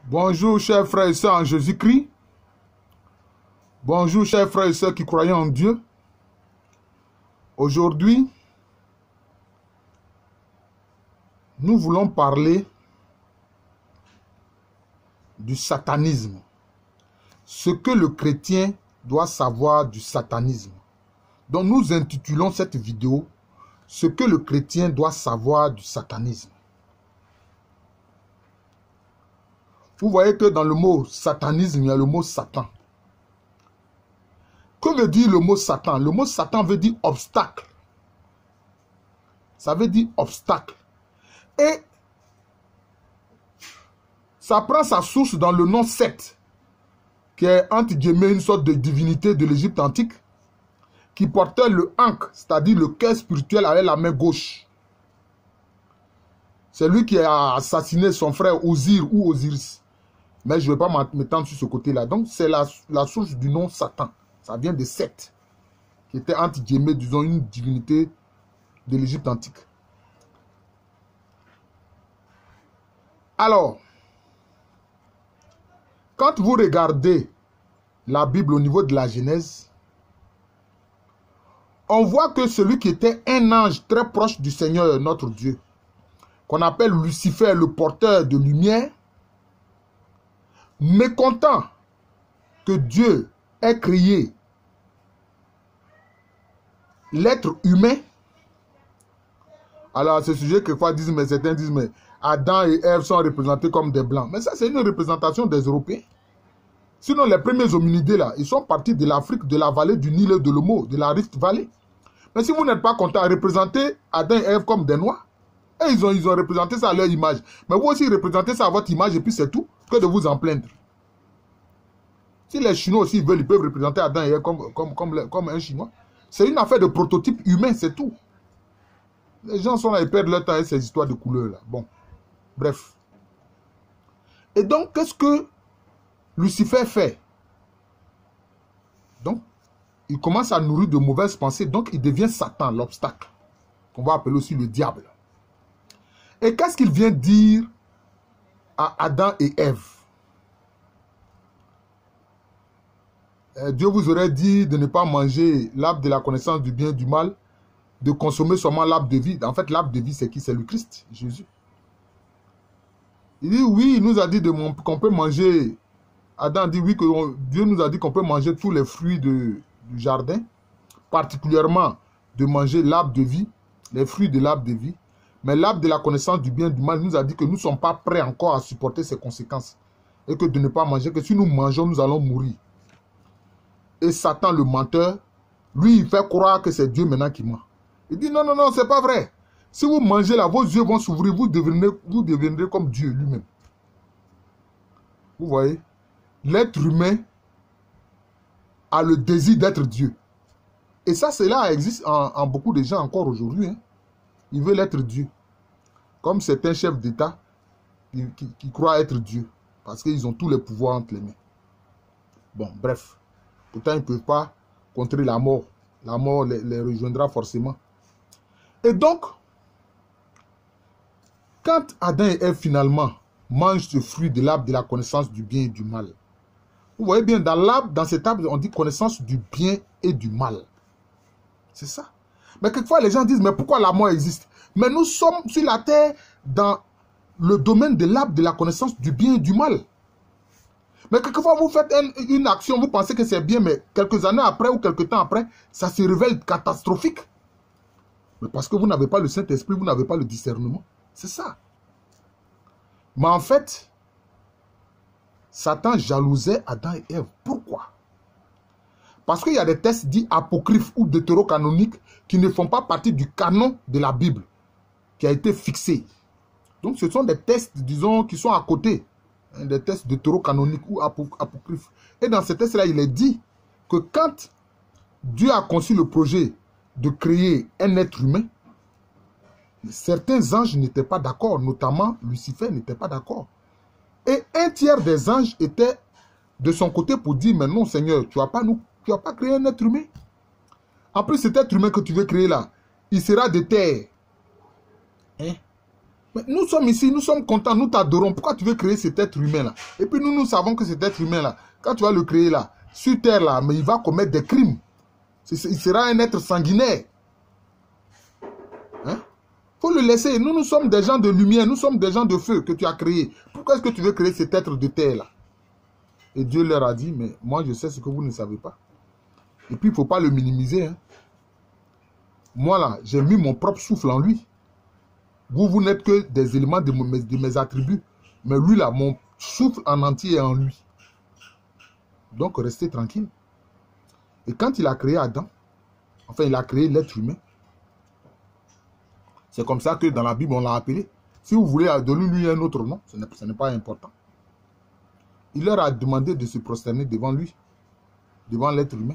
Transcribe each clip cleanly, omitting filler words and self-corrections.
Bonjour chers frères et sœurs en Jésus-Christ. Bonjour chers frères et sœurs qui croient en Dieu. Aujourd'hui, nous voulons parler du satanisme. Ce que le chrétien doit savoir du satanisme. Donc nous intitulons cette vidéo « Ce que le chrétien doit savoir du satanisme ». Vous voyez que dans le mot satanisme, il y a le mot Satan. Que veut dire le mot Satan? Le mot Satan veut dire obstacle. Ça veut dire obstacle. Et ça prend sa source dans le nom Seth, qui est entre guillemets une sorte de divinité de l'Égypte antique, qui portait le ankh, c'est-à-dire le cœur spirituel avec la main gauche. C'est lui qui a assassiné son frère Osir ou Osiris. Mais je ne vais pas m'étendre sur ce côté-là. Donc, c'est la source du nom Satan. Ça vient de Seth, qui était, entre guillemets, disons, une divinité de l'Égypte antique. Alors, quand vous regardez la Bible au niveau de la Genèse, on voit que celui qui était un ange très proche du Seigneur, notre Dieu, qu'on appelle Lucifer, le porteur de lumière, mécontent que Dieu ait créé l'être humain. Alors, à ce sujet, quelquefois, certains disent, mais Adam et Ève sont représentés comme des blancs. Mais ça, c'est une représentation des Européens. Sinon, les premiers hominidés, là, ils sont partis de l'Afrique, de la vallée du Nil et de l'Omo, de la Rift Valley. Mais si vous n'êtes pas content à représenter Adam et Ève comme des Noirs, et ils ont représenté ça à leur image. Mais vous aussi, représentez ça à votre image et puis c'est tout, que de vous en plaindre. Si les Chinois aussi veulent, ils peuvent représenter Adam et Ève comme un Chinois. C'est une affaire de prototype humain, c'est tout. Les gens sont là, ils perdent leur temps avec ces histoires de couleurs là. Bon, bref. Et donc, qu'est-ce que Lucifer fait? Donc, il commence à nourrir de mauvaises pensées, donc il devient Satan, l'obstacle, qu'on va appeler aussi le diable. Et qu'est-ce qu'il vient dire à Adam et Ève? Dieu vous aurait dit de ne pas manger l'arbre de la connaissance du bien et du mal, de consommer seulement l'arbre de vie. En fait, l'arbre de vie, c'est qui? C'est le Christ, Jésus. Il dit oui, il nous a dit qu'on peut manger. Adam dit oui, que Dieu nous a dit qu'on peut manger tous les fruits du jardin, particulièrement de manger l'arbre de vie, les fruits de l'arbre de vie. Mais l'arbre de la connaissance du bien et du mal nous a dit que nous ne sommes pas prêts encore à supporter ses conséquences. Et que de ne pas manger, que si nous mangeons, nous allons mourir. Et Satan, le menteur, lui, il fait croire que c'est Dieu maintenant qui ment. Il dit non, non, non, c'est pas vrai. Si vous mangez là, vos yeux vont s'ouvrir, vous deviendrez comme Dieu lui-même. Vous voyez? L'être humain a le désir d'être Dieu. Et ça, cela existe en beaucoup de gens encore aujourd'hui. Hein. Ils veulent être Dieu. Comme certains chefs d'État qui croient être Dieu. Parce qu'ils ont tous les pouvoirs entre les mains. Bon, bref. Pourtant, ils ne peuvent pas contrer la mort. La mort les rejoindra forcément. Et donc, quand Adam et Ève finalement mangent ce fruit de l'arbre de la connaissance du bien et du mal, vous voyez bien, dans cet arbre, on dit connaissance du bien et du mal. C'est ça. Mais quelquefois, les gens disent, mais pourquoi la mort existe? Mais nous sommes sur la terre dans le domaine de l'arbre de la connaissance du bien et du mal. Mais quelquefois, vous faites une action, vous pensez que c'est bien, mais quelques années après ou quelques temps après, ça se révèle catastrophique. Mais parce que vous n'avez pas le Saint-Esprit, vous n'avez pas le discernement. C'est ça. Mais en fait, Satan jalousait Adam et Ève. Pourquoi? Parce qu'il y a des textes dits apocryphes ou deutérocanoniques qui ne font pas partie du canon de la Bible, qui a été fixé. Donc ce sont des textes, disons, qui sont à côté. Des textes deutérocanoniques ou apocryphes. Et dans ces textes-là, il est dit que quand Dieu a conçu le projet de créer un être humain, certains anges n'étaient pas d'accord, notamment Lucifer n'était pas d'accord. Et un tiers des anges étaient de son côté pour dire, mais non Seigneur, tu n'as pas créé un être humain. En plus, cet être humain que tu veux créer là, il sera de terre. Hein? Mais nous sommes ici, nous sommes contents, nous t'adorons. Pourquoi tu veux créer cet être humain-là? Et puis nous savons que cet être humain-là, quand tu vas le créer là, sur terre là, mais il va commettre des crimes. Il sera un être sanguinaire. Hein? Faut le laisser. Nous sommes des gens de lumière, nous sommes des gens de feu que tu as créés. Pourquoi est-ce que tu veux créer cet être de terre là? Et Dieu leur a dit, mais moi je sais ce que vous ne savez pas. Et puis il ne faut pas le minimiser. Hein? Moi là, j'ai mis mon propre souffle en lui. Vous n'êtes que des éléments de mes attributs. Mais lui là, mon souffle en entier est en lui. Donc restez tranquille. Et quand il a créé Adam, enfin il a créé l'être humain, c'est comme ça que dans la Bible on l'a appelé. Si vous voulez donner lui un autre nom, ce n'est pas important. Il leur a demandé de se prosterner devant lui, devant l'être humain.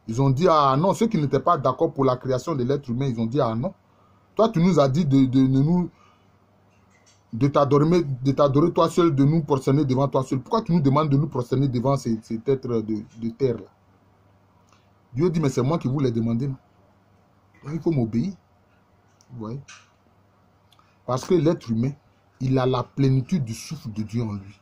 Ils ont dit, ah non, ceux qui n'étaient pas d'accord pour la création de l'être humain, ils ont dit, ah non. Toi, tu nous as dit de t'adorer toi seul, de nous prosterner devant toi seul. Pourquoi tu nous demandes de nous prosterner devant cet être de terre-là? Dieu dit, mais c'est moi qui vous l'ai demandé. Donc, il faut m'obéir. Vous voyez? Parce que l'être humain, il a la plénitude du souffle de Dieu en lui.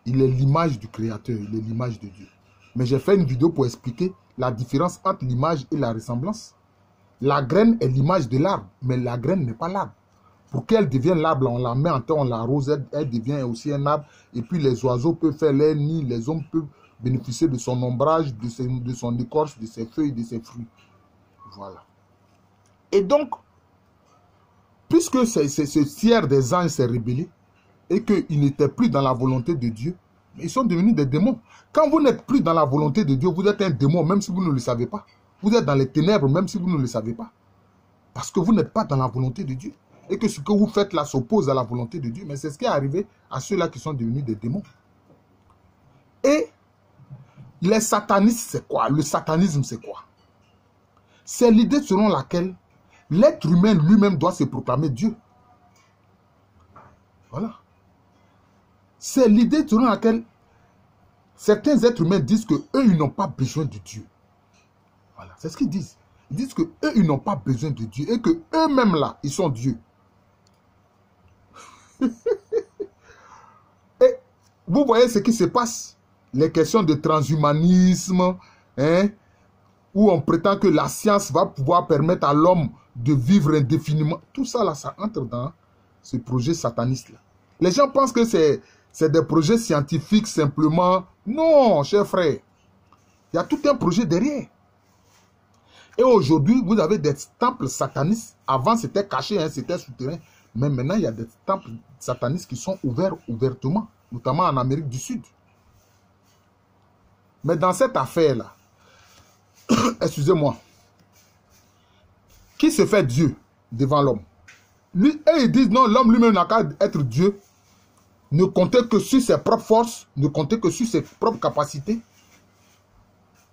Il est l'image du Créateur, il est l'image de Dieu. Mais j'ai fait une vidéo pour expliquer la différence entre l'image et la ressemblance. La graine est l'image de l'arbre, mais la graine n'est pas l'arbre. Pour qu'elle devienne l'arbre, on la met en terre, on l'arrose, elle devient aussi un arbre. Et puis les oiseaux peuvent faire leur nid, les hommes peuvent bénéficier de son ombrage, de son écorce, de ses feuilles, de ses fruits. Voilà. Et donc, puisque ce tiers des anges s'est rébellé, et qu'ils n'étaient plus dans la volonté de Dieu, ils sont devenus des démons. Quand vous n'êtes plus dans la volonté de Dieu, vous êtes un démon, même si vous ne le savez pas. Vous êtes dans les ténèbres, même si vous ne le savez pas. Parce que vous n'êtes pas dans la volonté de Dieu. Et que ce que vous faites là s'oppose à la volonté de Dieu. Mais c'est ce qui est arrivé à ceux-là qui sont devenus des démons. Et les satanistes, c'est quoi? Le satanisme, c'est quoi? C'est l'idée selon laquelle l'être humain lui-même doit se proclamer Dieu. Voilà. C'est l'idée selon laquelle certains êtres humains disent qu'eux, ils n'ont pas besoin de Dieu. Voilà, c'est ce qu'ils disent. Ils disent qu'eux, ils n'ont pas besoin de Dieu et qu'eux-mêmes là, ils sont Dieu. Et vous voyez ce qui se passe. Les questions de transhumanisme, hein, où on prétend que la science va pouvoir permettre à l'homme de vivre indéfiniment. Tout ça là, ça entre dans ce projet sataniste là. Les gens pensent que c'est des projets scientifiques simplement. Non, cher frère. Il y a tout un projet derrière. Et aujourd'hui, vous avez des temples satanistes. Avant, c'était caché, hein, c'était souterrain. Mais maintenant, il y a des temples satanistes qui sont ouverts ouvertement, notamment en Amérique du Sud. Mais dans cette affaire-là, excusez-moi, qui se fait Dieu devant l'homme? Et ils disent, non, l'homme lui-même n'a qu'à être Dieu. Ne compter que sur ses propres forces, ne compter que sur ses propres capacités.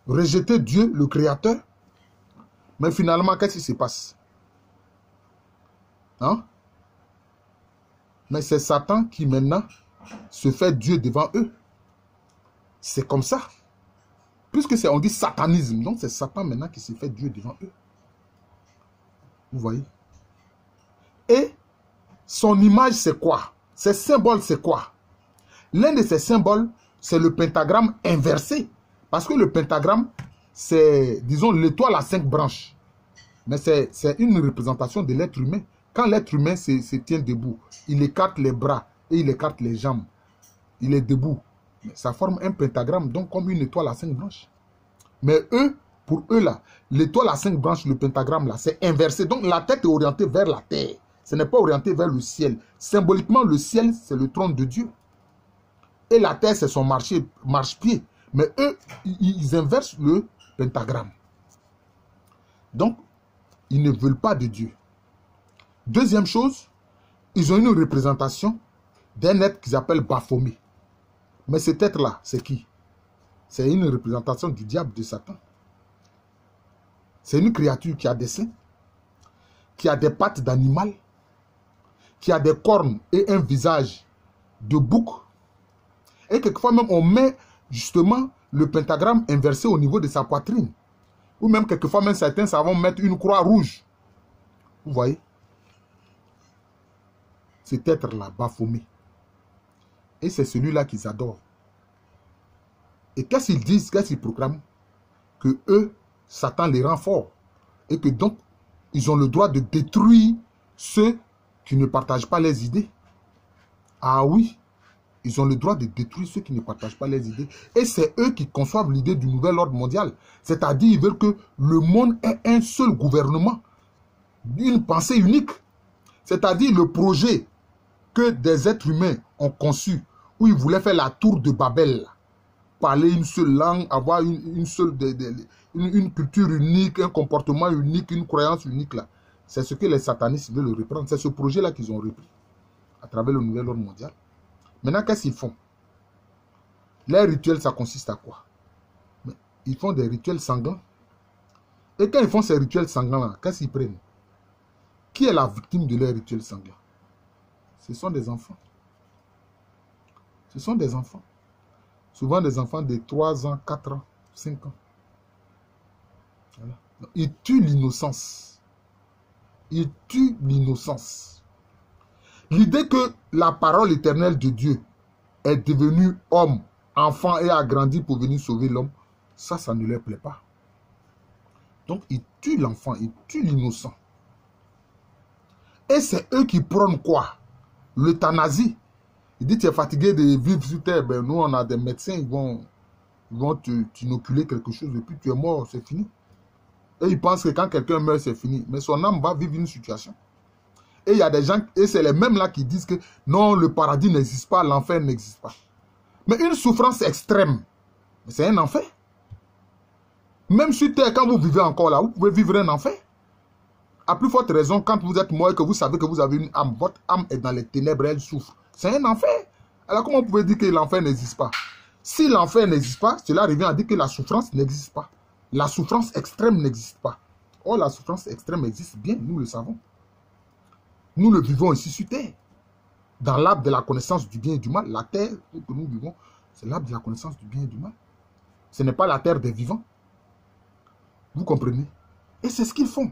Rejeter Dieu, le Créateur. Mais finalement, qu'est-ce qui se passe? Hein? Mais c'est Satan qui maintenant se fait Dieu devant eux. C'est comme ça. Puisque on dit satanisme, donc c'est Satan maintenant qui se fait Dieu devant eux. Vous voyez? Et son image, c'est quoi? Ses symboles, c'est quoi? L'un de ces symboles, c'est le pentagramme inversé. Parce que le pentagramme, c'est, disons, l'étoile à 5 branches. Mais c'est une représentation de l'être humain. Quand l'être humain se tient debout, il écarte les bras et il écarte les jambes. Il est debout. Ça forme un pentagramme, donc comme une étoile à 5 branches. Mais eux, pour eux là, l'étoile à 5 branches, le pentagramme là, c'est inversé. Donc la tête est orientée vers la terre. Ce n'est pas orienté vers le ciel. Symboliquement, le ciel, c'est le trône de Dieu. Et la terre, c'est son marche-pied. Mais eux, ils inversent le pentagramme. Donc, ils ne veulent pas de Dieu. Deuxième chose, ils ont une représentation d'un être qu'ils appellent Baphomet. Mais cet être-là, c'est qui? C'est une représentation du diable, de Satan. C'est une créature qui a des seins, qui a des pattes d'animal, qui a des cornes et un visage de bouc. Et quelquefois même, on met justement le pentagramme inversé au niveau de sa poitrine. Ou même quelquefois, même certains savants mettre une croix rouge. Vous voyez? cet être-là, Baphomet. Et c'est celui-là qu'ils adorent. Et qu'est-ce qu'ils disent, qu'est-ce qu'ils proclament? Que eux, Satan les rend forts. Et que donc, ils ont le droit de détruire ceux qui ne partagent pas les idées. Ah oui, ils ont le droit de détruire ceux qui ne partagent pas les idées. Et c'est eux qui conçoivent l'idée du nouvel ordre mondial. C'est-à-dire, ils veulent que le monde ait un seul gouvernement. Une pensée unique. C'est-à-dire le projet que des êtres humains ont conçu, où ils voulaient faire la tour de Babel, parler une seule langue, avoir une culture unique, un comportement unique, une croyance unique là. C'est ce que les satanistes veulent reprendre. C'est ce projet-là qu'ils ont repris à travers le nouvel ordre mondial. Maintenant, qu'est-ce qu'ils font? Les rituels, ça consiste à quoi? Ils font des rituels sanglants. Et quand ils font ces rituels sanglants-là, qu'est-ce qu'ils prennent? Qui est la victime de leurs rituels sanglants? Ce sont des enfants. Ce sont des enfants. Souvent des enfants de 3 ans, 4 ans, 5 ans. Voilà. Ils tuent l'innocence. Ils tuent l'innocence. L'idée que la parole éternelle de Dieu est devenue homme, enfant et a grandi pour venir sauver l'homme, ça ne leur plaît pas. Donc ils tuent l'enfant, ils tuent l'innocent. Et c'est eux qui prônent quoi? L'euthanasie. Ils disent, tu es fatigué de vivre sur terre, ben nous on a des médecins, ils vont t'inoculer quelque chose et puis tu es mort, c'est fini. Et ils pensent que quand quelqu'un meurt, c'est fini. Mais son âme va vivre une situation. Et il y a des gens, et c'est les mêmes là qui disent que non, le paradis n'existe pas, l'enfer n'existe pas. Mais une souffrance extrême, c'est un enfer. Même sur terre, quand vous vivez encore là, vous pouvez vivre un enfer. À plus forte raison, quand vous êtes mort et que vous savez que vous avez une âme, votre âme est dans les ténèbres, elle souffre. C'est un enfer. Alors comment vous pouvez dire que l'enfer n'existe pas? Si l'enfer n'existe pas, cela revient à dire que la souffrance n'existe pas. La souffrance extrême n'existe pas. Or, la souffrance extrême existe bien, nous le savons. Nous le vivons ici sur terre. Dans l'arbre de la connaissance du bien et du mal, la terre que nous vivons, c'est l'arbre de la connaissance du bien et du mal. Ce n'est pas la terre des vivants. Vous comprenez? Et c'est ce qu'ils font.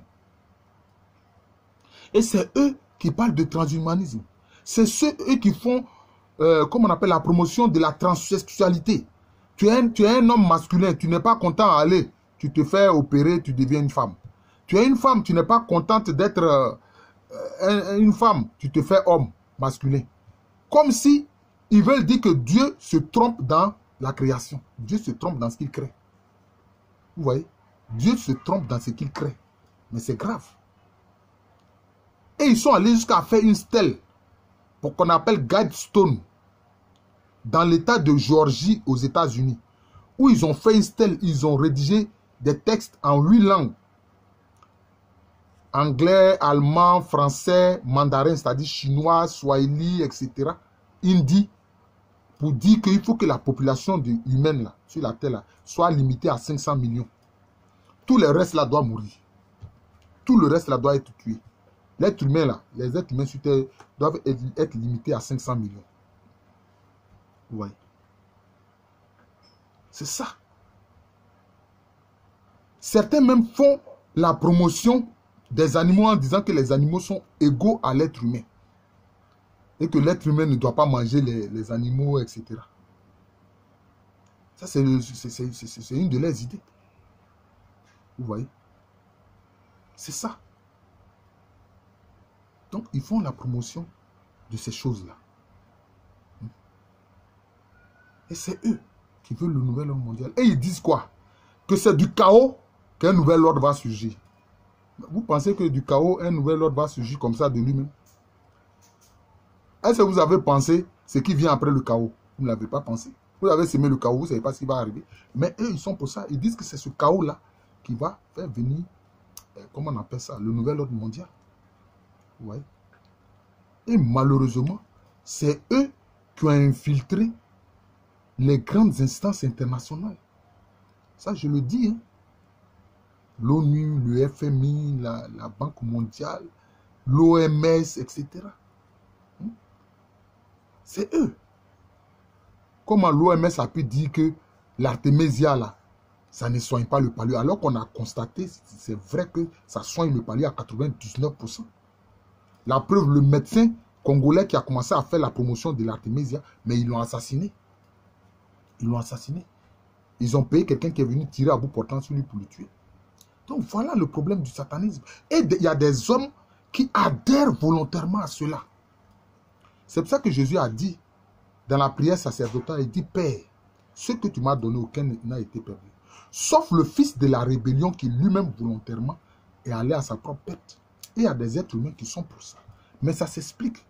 Et c'est eux qui parlent de transhumanisme. C'est eux qui font, comme on appelle, la promotion de la transsexualité. Tu es un homme masculin, tu n'es pas content à aller, tu te fais opérer, tu deviens une femme. Tu es une femme, tu n'es pas contente d'être une femme, tu te fais homme masculin. Comme si ils veulent dire que Dieu se trompe dans la création. Dieu se trompe dans ce qu'il crée. Vous voyez? Dieu se trompe dans ce qu'il crée. Mais c'est grave. Et ils sont allés jusqu'à faire une stèle pour qu'on appelle Guidestone dans l'état de Géorgie aux États-Unis, où ils ont fait une stèle, ils ont rédigé des textes en 8 langues. Anglais, allemand, français, mandarin, c'est-à-dire chinois, swahili, etc. Hindi, pour dire qu'il faut que la population humaine là, sur la terre là, soit limitée à 500 millions. Tout le reste là doit mourir. Tout le reste là doit être tué. L'être humain là, les êtres humains sur terre doivent être limités à 500 millions. Vous voyez? C'est ça. Certains même font la promotion des animaux en disant que les animaux sont égaux à l'être humain. Et que l'être humain ne doit pas manger les animaux, etc. Ça, c'est une de leurs idées. Vous voyez? C'est ça. Donc, ils font la promotion de ces choses-là. Et c'est eux qui veulent le nouvel ordre mondial. Et ils disent quoi? Que c'est du chaos qu'un nouvel ordre va surgir. Vous pensez que du chaos, un nouvel ordre va surgir comme ça de lui-même? Est-ce que vous avez pensé ce qui vient après le chaos? Vous ne l'avez pas pensé. Vous avez semé le chaos, vous ne savez pas ce qui va arriver. Mais eux, ils sont pour ça. Ils disent que c'est ce chaos-là qui va faire venir, comment on appelle ça, le nouvel ordre mondial. Vous voyez? Et malheureusement, c'est eux qui ont infiltré les grandes instances internationales. Ça, je le dis. Hein? L'ONU, le FMI, la Banque mondiale, l'OMS, etc. C'est eux. Comment l'OMS a pu dire que l'artémisia, là, ça ne soigne pas le palu, alors qu'on a constaté, c'est vrai que ça soigne le palu à 99%. La preuve, le médecin Congolais qui a commencé à faire la promotion de l'Artémisia, mais ils l'ont assassiné. Ils l'ont assassiné. Ils ont payé quelqu'un qui est venu tirer à bout portant sur lui pour le tuer. Donc voilà le problème du satanisme. Et il y a des hommes qui adhèrent volontairement à cela. C'est pour ça que Jésus a dit, dans la prière sacerdotale, il dit, Père, ce que tu m'as donné, aucun n'a été perdu. Sauf le fils de la rébellion qui lui-même volontairement est allé à sa propre perte. Et il y a des êtres humains qui sont pour ça. Mais ça s'explique.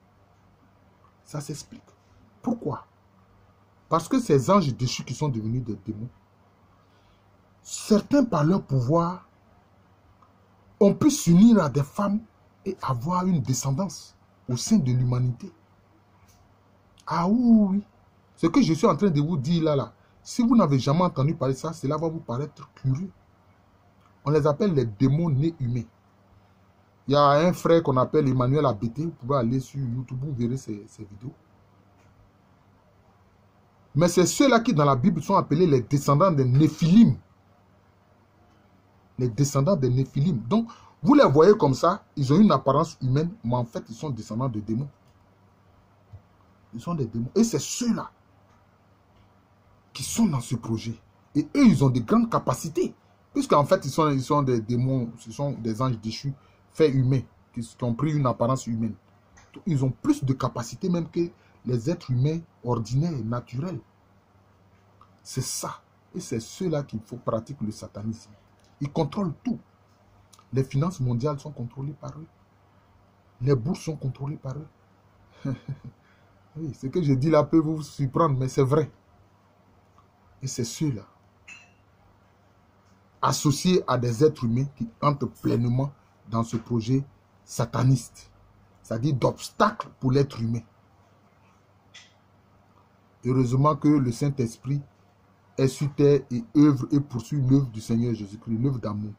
Ça s'explique. Pourquoi? Parce que ces anges déchus qui sont devenus des démons, certains par leur pouvoir ont pu s'unir à des femmes et avoir une descendance au sein de l'humanité. Ah oui. Ce que je suis en train de vous dire là, si vous n'avez jamais entendu parler de ça, cela va vous paraître curieux. On les appelle les démons nés humains. Il y a un frère qu'on appelle Emmanuel Abété. Vous pouvez aller sur YouTube, vous verrez ces vidéos. Mais c'est ceux-là qui, dans la Bible, sont appelés les descendants des Néphilim. Les descendants des Néphilim. Donc, vous les voyez comme ça, ils ont une apparence humaine, mais en fait, ils sont descendants de démons. Ils sont des démons. Et c'est ceux-là qui sont dans ce projet. Et eux, ils ont de grandes capacités. Puisqu'en fait, ils sont des démons, ce sont des anges déchus, faits humains, qui ont pris une apparence humaine. Donc, ils ont plus de capacités même que les êtres humains ordinaires et naturels. C'est ça. Et c'est ceux-là qu'il faut pratiquer le satanisme. Ils contrôlent tout. Les finances mondiales sont contrôlées par eux. Les bourses sont contrôlées par eux. Oui, ce que je dis là peut vous surprendre, mais c'est vrai. Et c'est ceux-là, associés à des êtres humains qui entrent pleinement dans ce projet sataniste. C'est-à-dire d'obstacle pour l'être humain. Heureusement que le Saint-Esprit est sur terre et œuvre et poursuit l'œuvre du Seigneur Jésus-Christ, l'œuvre d'amour.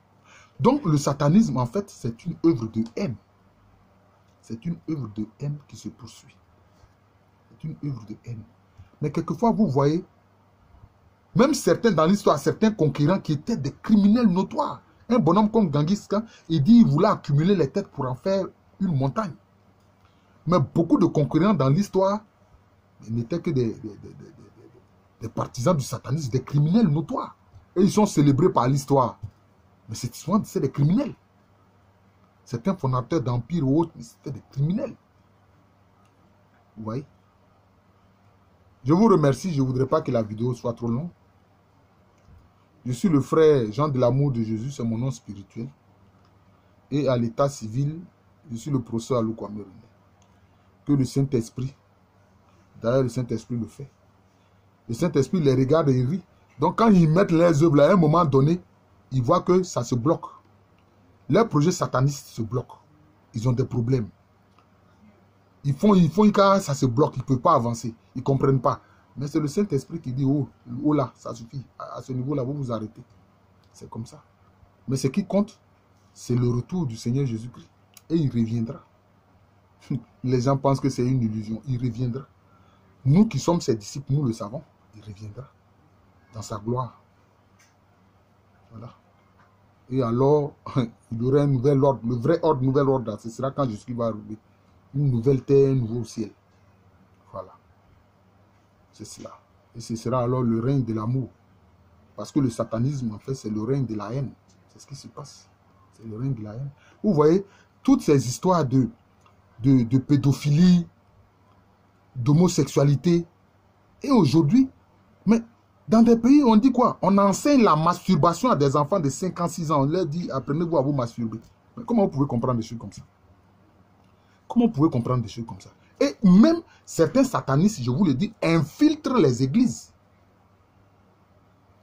Donc le satanisme, en fait, c'est une œuvre de haine. C'est une œuvre de haine qui se poursuit. C'est une œuvre de haine. Mais quelquefois, vous voyez, même certains dans l'histoire, certains conquérants qui étaient des criminels notoires. Un bonhomme comme Genghis Khan, il dit qu'il voulait accumuler les têtes pour en faire une montagne. Mais beaucoup de conquérants dans l'histoire n'étaient que des partisans du satanisme, des criminels notoires. Et ils sont célébrés par l'histoire. Mais c'est des criminels. Certains fondateurs d'empires ou autres, c'était des criminels. Vous voyez? Je vous remercie, je ne voudrais pas que la vidéo soit trop longue. Je suis le frère Jean de l'amour de Jésus, c'est mon nom spirituel. Et à l'état civil, je suis le professeur Alouko Ameroune. Que le Saint-Esprit, d'ailleurs le Saint-Esprit le fait. Le Saint-Esprit les regarde et il rit. Donc quand ils mettent les œuvres là, à un moment donné, ils voient que ça se bloque. Leurs projets satanistes se bloquent. Ils ont des problèmes. Ils font que ça se bloque, ils ne peuvent pas avancer. Ils ne comprennent pas. Mais c'est le Saint-Esprit qui dit, oh là, ça suffit. À ce niveau-là, vous vous arrêtez. C'est comme ça. Mais ce qui compte, c'est le retour du Seigneur Jésus-Christ. Et il reviendra. Les gens pensent que c'est une illusion. Il reviendra. Nous qui sommes ses disciples, nous le savons. Il reviendra dans sa gloire. Voilà. Et alors, il y aura un nouvel ordre. Le vrai ordre, nouvel ordre, ce sera quand Jésus va arriver. Une nouvelle terre, un nouveau ciel. Voilà. C'est cela. Et ce sera alors le règne de l'amour. Parce que le satanisme, en fait, c'est le règne de la haine. C'est ce qui se passe. C'est le règne de la haine. Vous voyez, toutes ces histoires de pédophilie, d'homosexualité. Et aujourd'hui, mais dans des pays, on dit quoi? On enseigne la masturbation à des enfants de 5 ans, 6 ans. On leur dit, apprenez-vous à vous masturber. Mais comment vous pouvez comprendre des choses comme ça? Comment vous pouvez comprendre des choses comme ça? Et même certains satanistes, je vous le dis, infiltrent les églises.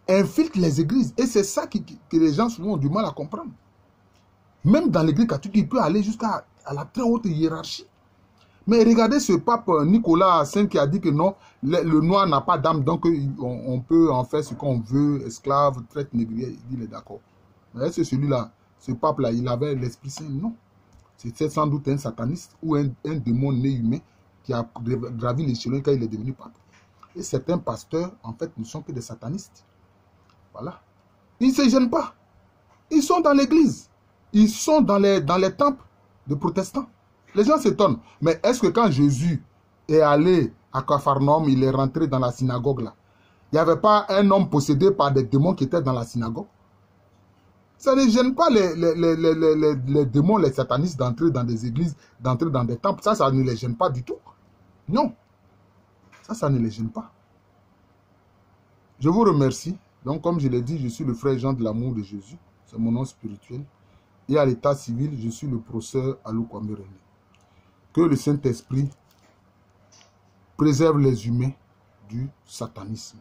Infiltrent les églises. Et c'est ça que les gens souvent ont du mal à comprendre. Même dans l'église catholique, il peut aller jusqu'à la très haute hiérarchie. Mais regardez ce pape Nicolas V qui a dit que non, le noir n'a pas d'âme, donc on peut en faire ce qu'on veut, esclave, traite négrier, il dit il est d'accord. Mais est-ce que celui-là, ce pape-là, il avait l'Esprit Saint? Non. C'était sans doute un sataniste ou un démon né humain qui a gravi l'échelon quand il est devenu pape. Et certains pasteurs, en fait, ne sont que des satanistes. Voilà. Ils ne se gênent pas. Ils sont dans l'église. Ils sont dans les temples de protestants. Les gens s'étonnent. Mais est-ce que quand Jésus est allé à Capharnaüm, il est rentré dans la synagogue là, il n'y avait pas un homme possédé par des démons qui était dans la synagogue? Ça ne gêne pas les démons, les satanistes d'entrer dans des églises, d'entrer dans des temples. Ça ne les gêne pas du tout. Non. Ça ne les gêne pas. Je vous remercie. Donc, comme je l'ai dit, je suis le frère Jean de l'amour de Jésus. C'est mon nom spirituel. Et à l'état civil, je suis le procès Alou Kwame René. Que le Saint-Esprit préserve les humains du satanisme.